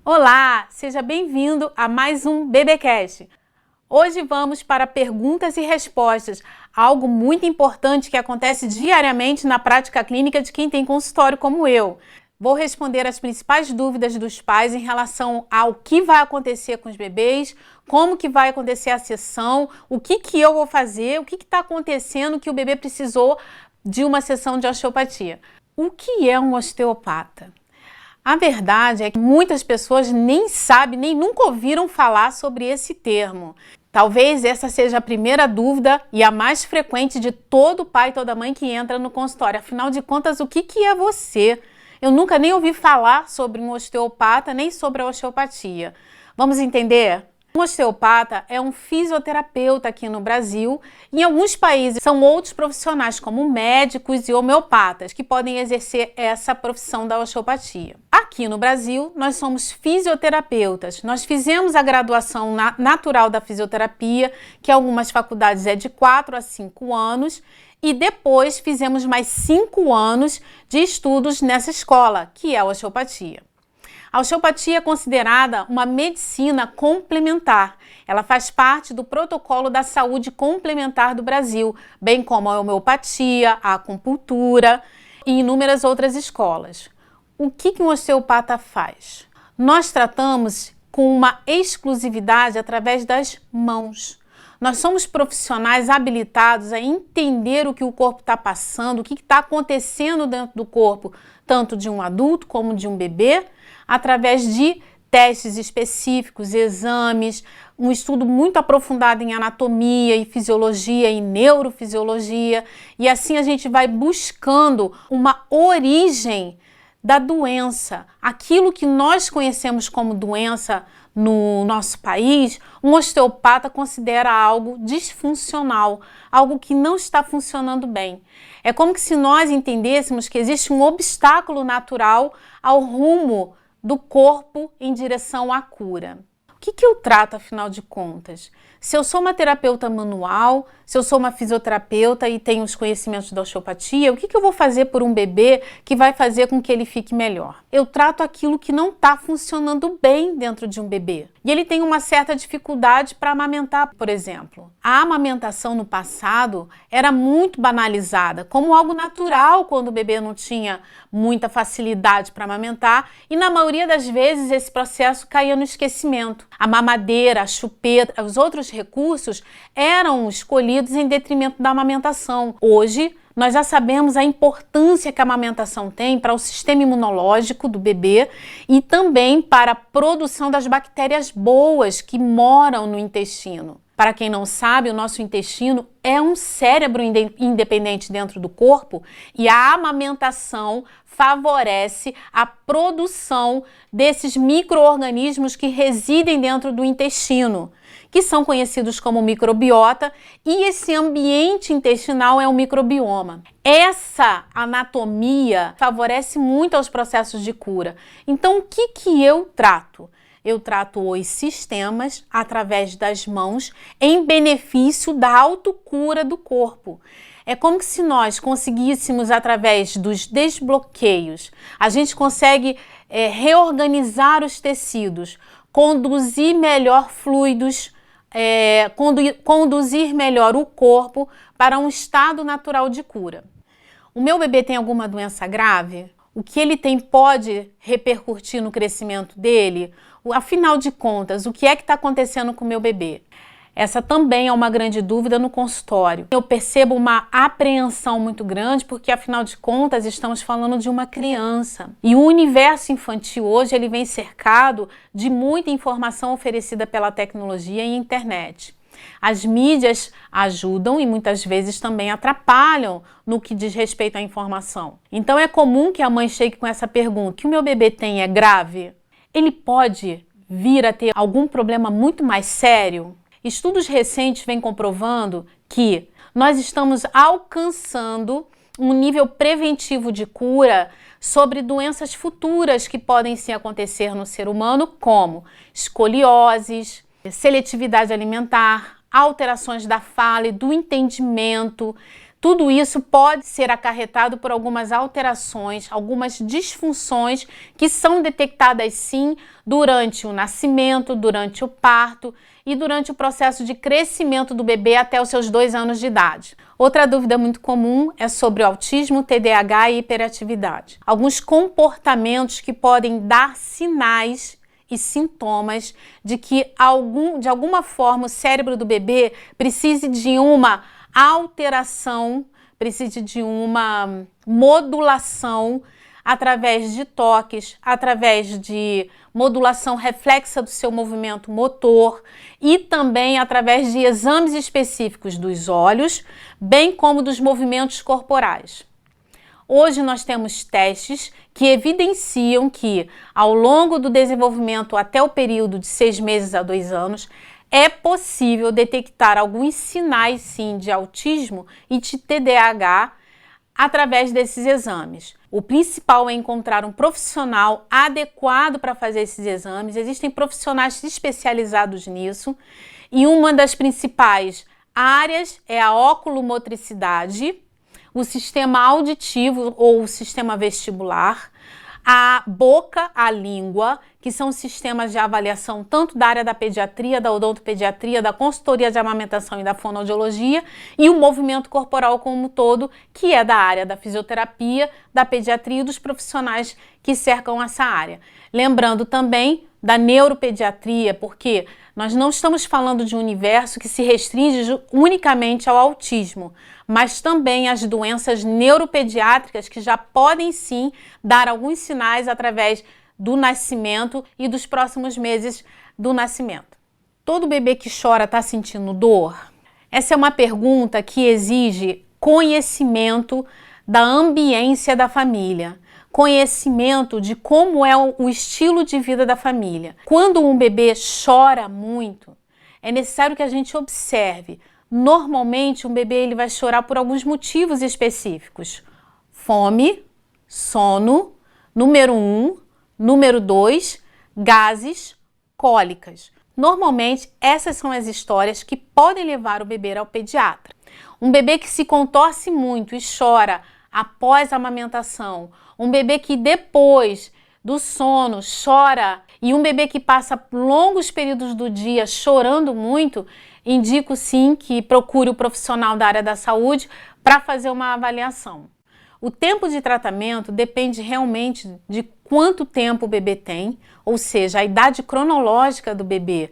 Olá, seja bem-vindo a mais um BBcast. Hoje vamos para perguntas e respostas, algo muito importante que acontece diariamente na prática clínica de quem tem consultório como eu. Vou responder as principais dúvidas dos pais em relação ao que vai acontecer com os bebês, como que vai acontecer a sessão, o que eu vou fazer, o que está acontecendo que o bebê precisou de uma sessão de osteopatia. O que é um osteopata? A verdade é que muitas pessoas nem sabem, nem nunca ouviram falar sobre esse termo. Talvez essa seja a primeira dúvida e a mais frequente de todo pai e toda mãe que entra no consultório. Afinal de contas, o que é você? Eu nunca nem ouvi falar sobre um osteopata, nem sobre a osteopatia. Vamos entender? Um osteopata é um fisioterapeuta aqui no Brasil. Em alguns países são outros profissionais, como médicos e homeopatas, que podem exercer essa profissão da osteopatia. Aqui no Brasil, nós somos fisioterapeutas. Nós fizemos a graduação natural da fisioterapia, que em algumas faculdades é de 4 a 5 anos, e depois fizemos mais 5 anos de estudos nessa escola, que é a osteopatia. A osteopatia é considerada uma medicina complementar. Ela faz parte do protocolo da saúde complementar do Brasil, bem como a homeopatia, a acupuntura e inúmeras outras escolas. O que um osteopata faz? Nós tratamos com uma exclusividade através das mãos. Nós somos profissionais habilitados a entender o que o corpo está passando, o que está acontecendo dentro do corpo, tanto de um adulto como de um bebê, através de testes específicos, exames, um estudo muito aprofundado em anatomia e fisiologia e neurofisiologia, e assim a gente vai buscando uma origem da doença. Aquilo que nós conhecemos como doença no nosso país, um osteopata considera algo disfuncional, algo que não está funcionando bem. É como se nós entendêssemos que existe um obstáculo natural ao rumo do corpo em direção à cura. O que eu trato, afinal de contas? Se eu sou uma terapeuta manual, se eu sou uma fisioterapeuta e tenho os conhecimentos da osteopatia, o que eu vou fazer por um bebê que vai fazer com que ele fique melhor? Eu trato aquilo que não está funcionando bem dentro de um bebê. E ele tem uma certa dificuldade para amamentar, por exemplo. A amamentação no passado era muito banalizada, como algo natural quando o bebê não tinha muita facilidade para amamentar, e na maioria das vezes esse processo caía no esquecimento. A mamadeira, a chupeta, os outros recursos eram escolhidos em detrimento da amamentação. Hoje, nós já sabemos a importância que a amamentação tem para o sistema imunológico do bebê e também para a produção das bactérias boas que moram no intestino. Para quem não sabe, o nosso intestino é um cérebro independente dentro do corpo e a amamentação favorece a produção desses micro-organismos que residem dentro do intestino, que são conhecidos como microbiota, e esse ambiente intestinal é o microbioma. Essa anatomia favorece muito aos processos de cura. Então, o que eu trato? Eu trato os sistemas através das mãos em benefício da autocura do corpo. É como se nós conseguíssemos, através dos desbloqueios, a gente consegue reorganizar os tecidos, conduzir melhor fluidos, conduzir melhor o corpo para um estado natural de cura. O meu bebê tem alguma doença grave? O que ele tem pode repercutir no crescimento dele? Afinal de contas, o que é que está acontecendo com o meu bebê? Essa também é uma grande dúvida no consultório. Eu percebo uma apreensão muito grande porque, afinal de contas, estamos falando de uma criança. E o universo infantil hoje ele vem cercado de muita informação oferecida pela tecnologia e internet. As mídias ajudam e muitas vezes também atrapalham no que diz respeito à informação. Então é comum que a mãe chegue com essa pergunta: o que o meu bebê tem é grave? Ele pode vir a ter algum problema muito mais sério? Estudos recentes vêm comprovando que nós estamos alcançando um nível preventivo de cura sobre doenças futuras que podem sim acontecer no ser humano, como escolioses, seletividade alimentar, alterações da fala e do entendimento, Tudo isso pode ser acarretado por algumas alterações, algumas disfunções que são detectadas sim durante o nascimento, durante o parto e durante o processo de crescimento do bebê até os seus 2 anos de idade. Outra dúvida muito comum é sobre o autismo, TDAH e hiperatividade. Alguns comportamentos que podem dar sinais e sintomas de que de alguma forma o cérebro do bebê precise de uma alteração, precise de uma modulação através de toques, através de modulação reflexa do seu movimento motor e também através de exames específicos dos olhos, bem como dos movimentos corporais. Hoje nós temos testes que evidenciam que, ao longo do desenvolvimento até o período de 6 meses a 2 anos, é possível detectar alguns sinais, sim, de autismo e de TDAH através desses exames. O principal é encontrar um profissional adequado para fazer esses exames. Existem profissionais especializados nisso e uma das principais áreas é a oculomotricidade, o sistema auditivo ou o sistema vestibular, a boca, a língua, que são sistemas de avaliação tanto da área da pediatria, da odontopediatria, da consultoria de amamentação e da fonoaudiologia, e o movimento corporal como um todo, que é da área da fisioterapia, da pediatria e dos profissionais que cercam essa área. Lembrando também da neuropediatria, porque nós não estamos falando de um universo que se restringe unicamente ao autismo, mas também às doenças neuropediátricas que já podem sim dar alguns sinais através do nascimento e dos próximos meses do nascimento. Todo bebê que chora está sentindo dor? Essa é uma pergunta que exige conhecimento da ambiência da família, conhecimento de como é o estilo de vida da família. Quando um bebê chora muito, é necessário que a gente observe. Normalmente, um bebê ele vai chorar por alguns motivos específicos. Fome, sono, número 1, número 2, gases, cólicas. Normalmente, essas são as histórias que podem levar o bebê ao pediatra. Um bebê que se contorce muito e chora após a amamentação, um bebê que depois do sono chora e um bebê que passa longos períodos do dia chorando muito, indico sim que procure o profissional da área da saúde para fazer uma avaliação. O tempo de tratamento depende realmente de quanto tempo o bebê tem, ou seja, a idade cronológica do bebê.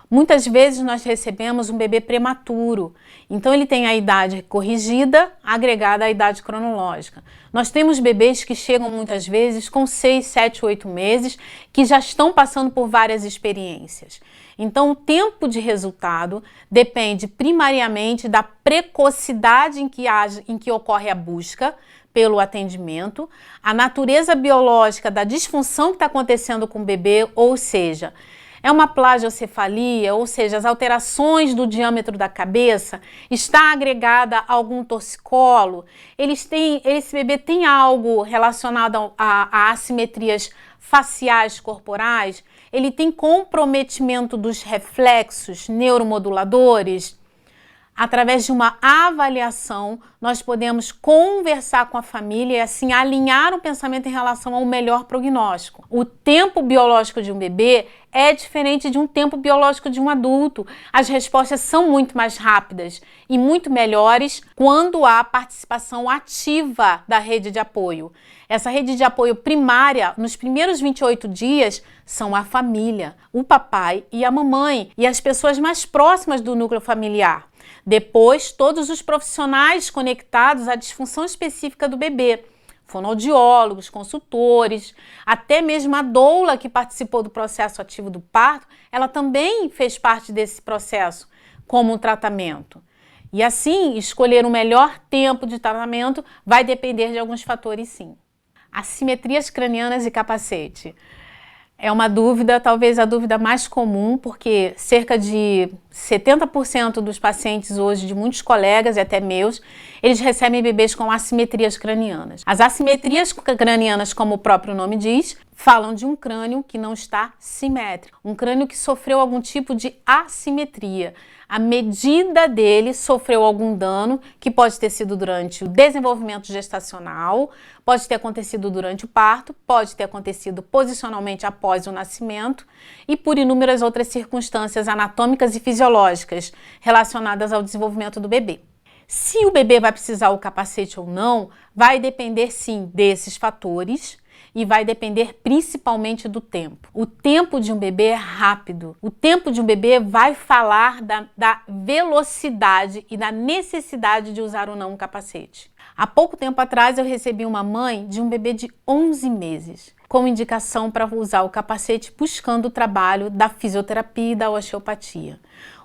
Muitas vezes nós recebemos um bebê prematuro, então ele tem a idade corrigida agregada à idade cronológica. Nós temos bebês que chegam muitas vezes com 6, 7, 8 meses, que já estão passando por várias experiências. Então o tempo de resultado depende primariamente da precocidade em que ocorre a busca pelo atendimento, a natureza biológica da disfunção que está acontecendo com o bebê, ou seja, é uma plagiocefalia, ou seja, as alterações do diâmetro da cabeça, está agregada a algum torcicolo, esse bebê tem algo relacionado a assimetrias faciais corporais, ele tem comprometimento dos reflexos neuromoduladores. Através de uma avaliação, nós podemos conversar com a família e assim alinhar o pensamento em relação ao melhor prognóstico. O tempo biológico de um bebê é diferente de um tempo biológico de um adulto. As respostas são muito mais rápidas e muito melhores quando há participação ativa da rede de apoio. Essa rede de apoio primária, nos primeiros 28 dias, são a família, o papai e a mamãe e as pessoas mais próximas do núcleo familiar. Depois, todos os profissionais conectados à disfunção específica do bebê, fonoaudiólogos, consultores, até mesmo a doula que participou do processo ativo do parto, ela também fez parte desse processo como um tratamento. E assim, escolher o melhor tempo de tratamento vai depender de alguns fatores sim. Assimetrias cranianas e capacete. É uma dúvida, talvez a dúvida mais comum, porque cerca de 70% dos pacientes hoje, de muitos colegas e até meus, eles recebem bebês com assimetrias cranianas. As assimetrias cranianas, como o próprio nome diz, falam de um crânio que não está simétrico, um crânio que sofreu algum tipo de assimetria. A medida dele sofreu algum dano, que pode ter sido durante o desenvolvimento gestacional, pode ter acontecido durante o parto, pode ter acontecido posicionalmente após o nascimento e por inúmeras outras circunstâncias anatômicas e fisiológicas relacionadas ao desenvolvimento do bebê. Se o bebê vai precisar o capacete ou não, vai depender sim desses fatores e vai depender principalmente do tempo. O tempo de um bebê é rápido. O tempo de um bebê vai falar da velocidade e da necessidade de usar ou não um capacete. Há pouco tempo atrás eu recebi uma mãe de um bebê de 11 meses com indicação para usar o capacete buscando o trabalho da fisioterapia e da osteopatia.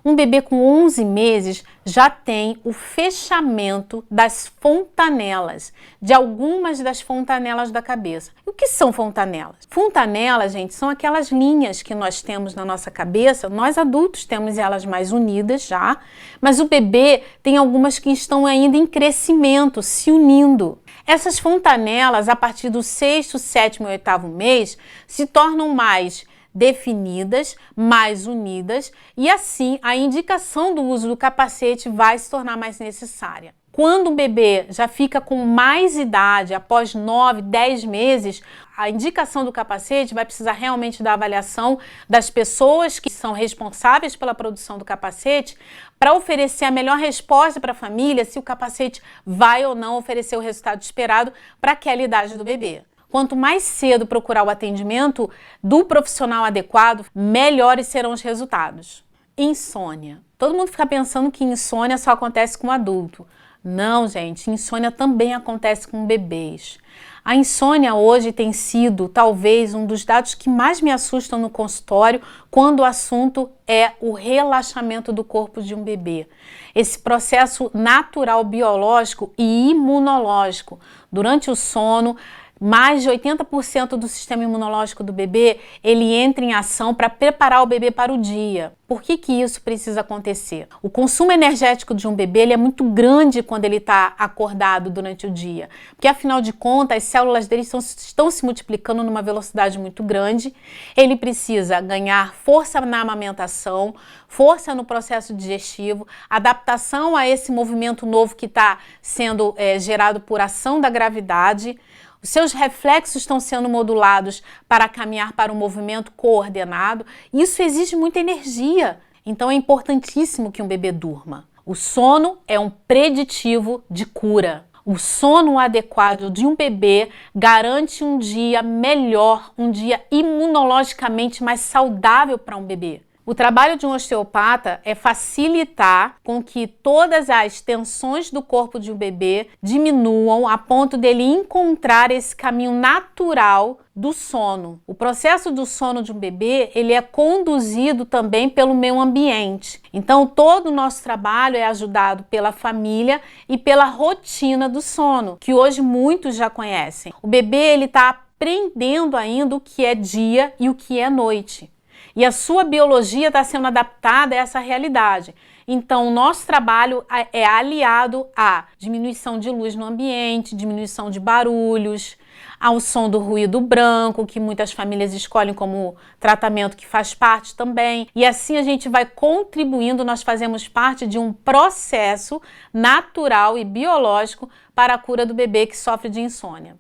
Um bebê com 11 meses já tem o fechamento das fontanelas, de algumas das fontanelas da cabeça. E o que são fontanelas? Fontanelas, gente, são aquelas linhas que nós temos na nossa cabeça. Nós adultos temos elas mais unidas já, mas o bebê tem algumas que estão ainda em crescimento, se unindo. Essas fontanelas, a partir do 6º, 7º e 8º mês, se tornam mais definidas, mais unidas e assim a indicação do uso do capacete vai se tornar mais necessária. Quando o bebê já fica com mais idade, após 9, 10 meses, a indicação do capacete vai precisar realmente da avaliação das pessoas que são responsáveis pela produção do capacete para oferecer a melhor resposta para a família se o capacete vai ou não oferecer o resultado esperado para aquela idade do bebê. Quanto mais cedo procurar o atendimento do profissional adequado, melhores serão os resultados. Insônia. Todo mundo fica pensando que insônia só acontece com adulto. Não, gente, insônia também acontece com bebês. A insônia hoje tem sido, talvez, um dos dados que mais me assustam no consultório quando o assunto é o relaxamento do corpo de um bebê. Esse processo natural biológico e imunológico. Durante o sono, mais de 80% do sistema imunológico do bebê, ele entra em ação para preparar o bebê para o dia. Por que isso precisa acontecer? O consumo energético de um bebê ele é muito grande quando ele está acordado durante o dia, porque afinal de contas as células dele estão se multiplicando numa velocidade muito grande. Ele precisa ganhar força na amamentação, força no processo digestivo, adaptação a esse movimento novo que está sendo gerado por ação da gravidade. Os seus reflexos estão sendo modulados para caminhar para um movimento coordenado. Isso exige muita energia. Então é importantíssimo que um bebê durma. O sono é um preditivo de cura. O sono adequado de um bebê garante um dia melhor, um dia imunologicamente mais saudável para um bebê. O trabalho de um osteopata é facilitar com que todas as tensões do corpo de um bebê diminuam a ponto dele encontrar esse caminho natural do sono. O processo do sono de um bebê, ele é conduzido também pelo meio ambiente. Então, todo o nosso trabalho é ajudado pela família e pela rotina do sono, que hoje muitos já conhecem. O bebê, ele está aprendendo ainda o que é dia e o que é noite. E a sua biologia está sendo adaptada a essa realidade. Então, o nosso trabalho é aliado à diminuição de luz no ambiente, diminuição de barulhos, ao som do ruído branco, que muitas famílias escolhem como tratamento que faz parte também. E assim a gente vai contribuindo, nós fazemos parte de um processo natural e biológico para a cura do bebê que sofre de insônia.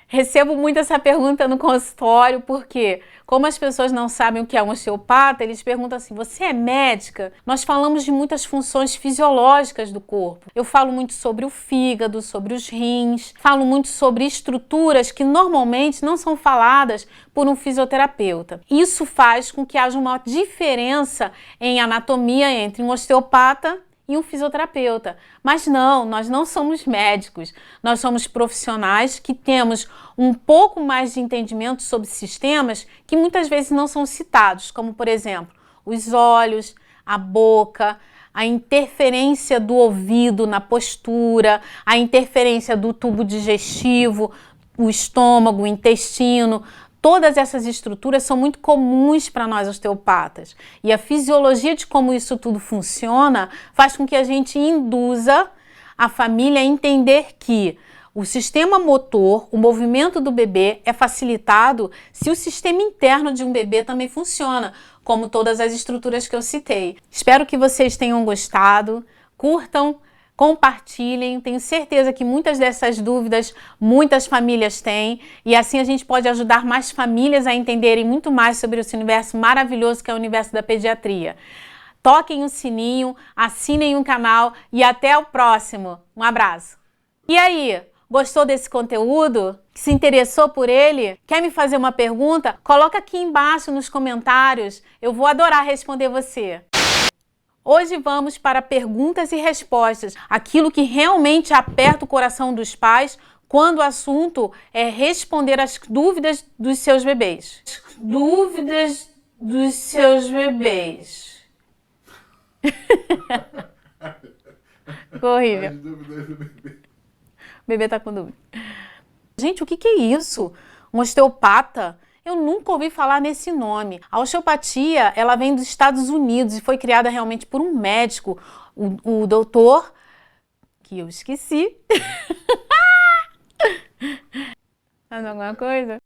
Recebo muito essa pergunta no consultório, porque como as pessoas não sabem o que é um osteopata, eles perguntam assim, você é médica? Nós falamos de muitas funções fisiológicas do corpo. Eu falo muito sobre o fígado, sobre os rins, falo muito sobre estruturas que normalmente não são faladas por um fisioterapeuta. Isso faz com que haja uma diferença em anatomia entre um osteopata e um fisioterapeuta. Mas não, nós não somos médicos, nós somos profissionais que temos um pouco mais de entendimento sobre sistemas que muitas vezes não são citados, como por exemplo, os olhos, a boca, a interferência do ouvido na postura, a interferência do tubo digestivo, o estômago, o intestino. Todas essas estruturas são muito comuns para nós osteopatas. E a fisiologia de como isso tudo funciona faz com que a gente induza a família a entender que o sistema motor, o movimento do bebê é facilitado se o sistema interno de um bebê também funciona, como todas as estruturas que eu citei. Espero que vocês tenham gostado, curtam, compartilhem, tenho certeza que muitas dessas dúvidas muitas famílias têm e assim a gente pode ajudar mais famílias a entenderem muito mais sobre esse universo maravilhoso que é o universo da pediatria. Toquem o sininho, assinem o canal e até o próximo. Um abraço! E aí, gostou desse conteúdo? Se interessou por ele? Quer me fazer uma pergunta? Coloca aqui embaixo nos comentários, eu vou adorar responder você. Hoje vamos para perguntas e respostas, aquilo que realmente aperta o coração dos pais quando o assunto é responder as dúvidas dos seus bebês. Dúvidas dos seus bebês. Ficou horrível. As dúvidas do bebê. O bebê tá com dúvida. Gente, o que é isso? Um osteopata? Eu nunca ouvi falar nesse nome. A osteopatia, ela vem dos Estados Unidos e foi criada realmente por um médico, o doutor, que eu esqueci. Faz alguma coisa?